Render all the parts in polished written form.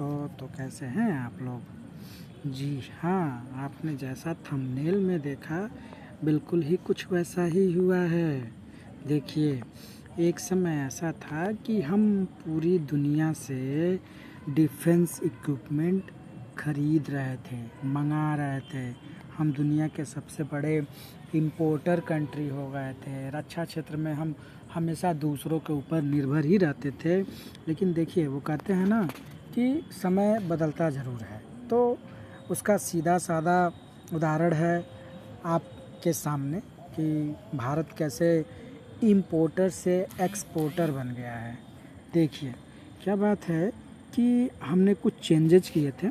दोस्तों, तो कैसे हैं आप लोग। जी हाँ, आपने जैसा थंबनेल में देखा बिल्कुल ही कुछ वैसा ही हुआ है। देखिए, एक समय ऐसा था कि हम पूरी दुनिया से डिफेंस इक्विपमेंट खरीद रहे थे, मंगा रहे थे। हम दुनिया के सबसे बड़े इंपोर्टर कंट्री हो गए थे। रक्षा क्षेत्र में हम हमेशा दूसरों के ऊपर निर्भर ही रहते थे। लेकिन देखिए, वो कहते हैं ना कि समय बदलता ज़रूर है, तो उसका सीधा साधा उदाहरण है आपके सामने कि भारत कैसे इंपोर्टर से एक्सपोर्टर बन गया है। देखिए, क्या बात है कि हमने कुछ चेंजेज किए थे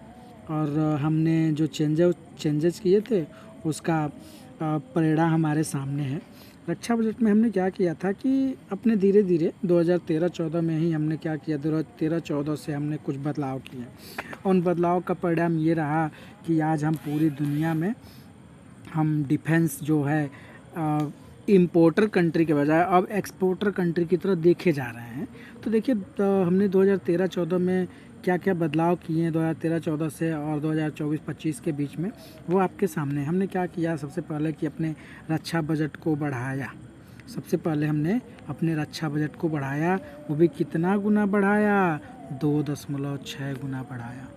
और हमने जो चेंजेज किए थे उसका परिणाम हमारे सामने है। रक्षा बजट में हमने क्या किया था कि अपने धीरे धीरे 2013-14 में ही हमने क्या किया, 2013-14 से हमने कुछ बदलाव किए। उन बदलाव का परिणाम ये रहा कि आज हम पूरी दुनिया में हम डिफेंस जो है इंपोर्टर कंट्री के बजाय अब एक्सपोर्टर कंट्री की तरफ देखे जा रहे हैं। तो देखिए, हमने 2013-14 में क्या क्या बदलाव किए हैं 2013-14 से और 2024-25 के बीच में, वो आपके सामने। हमने क्या किया, सबसे पहले कि अपने रक्षा बजट को बढ़ाया। सबसे पहले हमने अपने रक्षा बजट को बढ़ाया, वो भी कितना गुना बढ़ाया, 2.6 गुना बढ़ाया।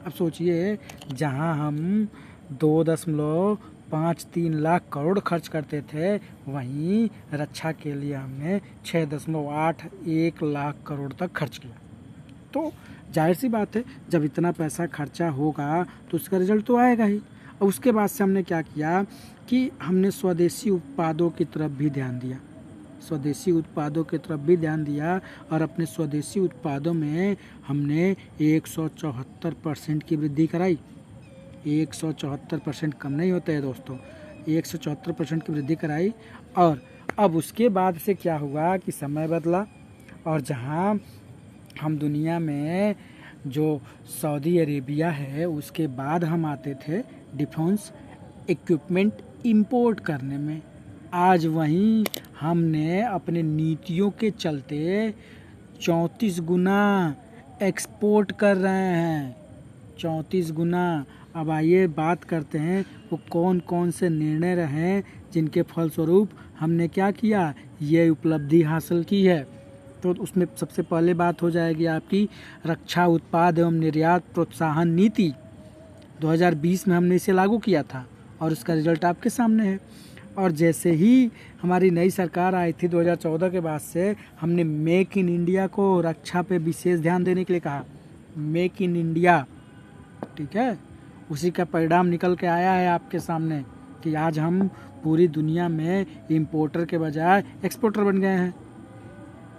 अब सोचिए, जहां हम 2.53 लाख करोड़ खर्च करते थे, वहीं रक्षा के लिए हमने 6.81 लाख करोड़ तक खर्च किया। तो जाहिर सी बात है, जब इतना पैसा खर्चा होगा तो उसका रिजल्ट तो आएगा ही। और उसके बाद से हमने क्या किया कि हमने स्वदेशी उत्पादों की तरफ भी ध्यान दिया। स्वदेशी उत्पादों की तरफ भी ध्यान दिया और अपने स्वदेशी उत्पादों में हमने 174% की वृद्धि कराई। 174% कम नहीं होते हैं दोस्तों, 174% की वृद्धि कराई। और अब उसके बाद से क्या हुआ कि समय बदला, और जहां हम दुनिया में जो सऊदी अरेबिया है उसके बाद हम आते थे डिफेंस इक्विपमेंट इंपोर्ट करने में, आज वहीं हमने अपने नीतियों के चलते 34 गुना एक्सपोर्ट कर रहे हैं। 34 गुना। अब आइए बात करते हैं वो कौन कौन से निर्णय रहे जिनके फलस्वरूप हमने क्या किया, ये उपलब्धि हासिल की है। तो उसमें सबसे पहले बात हो जाएगी आपकी रक्षा उत्पाद एवं निर्यात प्रोत्साहन नीति। 2020 में हमने इसे लागू किया था और उसका रिजल्ट आपके सामने है। और जैसे ही हमारी नई सरकार आई थी 2014 के बाद से, हमने मेक इन इंडिया को रक्षा पे विशेष ध्यान देने के लिए कहा। मेक इन इंडिया, ठीक है, उसी का परिणाम निकल के आया है आपके सामने कि आज हम पूरी दुनिया में इंपोर्टर के बजाय एक्सपोर्टर बन गए हैं।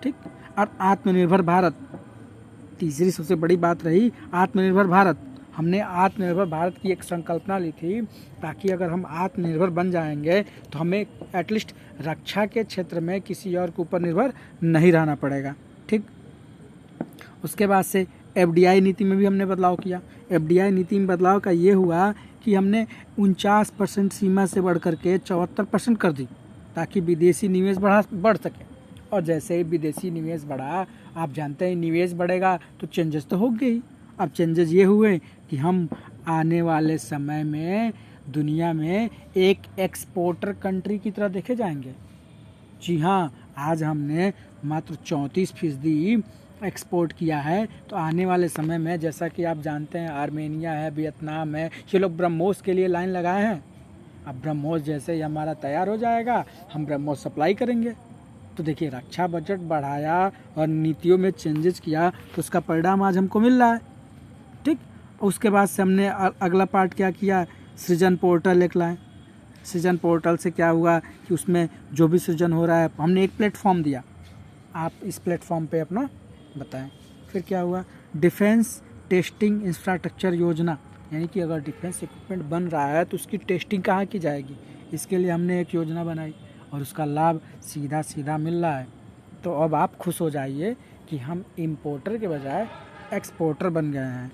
ठीक। और आत्मनिर्भर भारत, तीसरी सबसे बड़ी बात रही आत्मनिर्भर भारत। हमने आत्मनिर्भर भारत की एक संकल्पना ली थी ताकि अगर हम आत्मनिर्भर बन जाएंगे तो हमें एटलीस्ट रक्षा के क्षेत्र में किसी और के ऊपर निर्भर नहीं रहना पड़ेगा। ठीक। उसके बाद से एफडीआई नीति में भी हमने बदलाव किया। एफडीआई नीति में बदलाव का ये हुआ कि हमने 49% सीमा से बढ़ करके 74% कर दी ताकि विदेशी निवेश बढ़ सके। और जैसे ही विदेशी निवेश बढ़ा, आप जानते हैं निवेश बढ़ेगा तो चेंजेस तो हो गई। अब चेंजेस ये हुए कि हम आने वाले समय में दुनिया में एक एक्सपोर्टर कंट्री की तरह देखे जाएंगे। जी हाँ, आज हमने मात्र 34% एक्सपोर्ट किया है, तो आने वाले समय में जैसा कि आप जानते हैं आर्मेनिया है, वियतनाम है, ये लोग ब्रह्मोस के लिए लाइन लगाए हैं। अब ब्रह्मोस जैसे ही हमारा तैयार हो जाएगा, हम ब्रह्मोस सप्लाई करेंगे। तो देखिए, रक्षा बजट बढ़ाया और नीतियों में चेंजेस किया तो उसका परिणाम आज हमको मिल रहा है। ठीक। उसके बाद से हमने अगला पार्ट क्या किया, सृजन पोर्टल एक लाए। सृजन पोर्टल से क्या हुआ कि उसमें जो भी सृजन हो रहा है हमने एक प्लेटफॉर्म दिया, आप इस प्लेटफॉर्म पे अपना बताएं। फिर क्या हुआ, डिफेंस टेस्टिंग इंफ्रास्ट्रक्चर योजना, यानी कि अगर डिफेंस इक्विपमेंट बन रहा है तो उसकी टेस्टिंग कहाँ की जाएगी, इसके लिए हमने एक योजना बनाई और उसका लाभ सीधा सीधा मिल रहा है। तो अब आप खुश हो जाइए कि हम इंपोर्टर के बजाय एक्सपोर्टर बन गए हैं।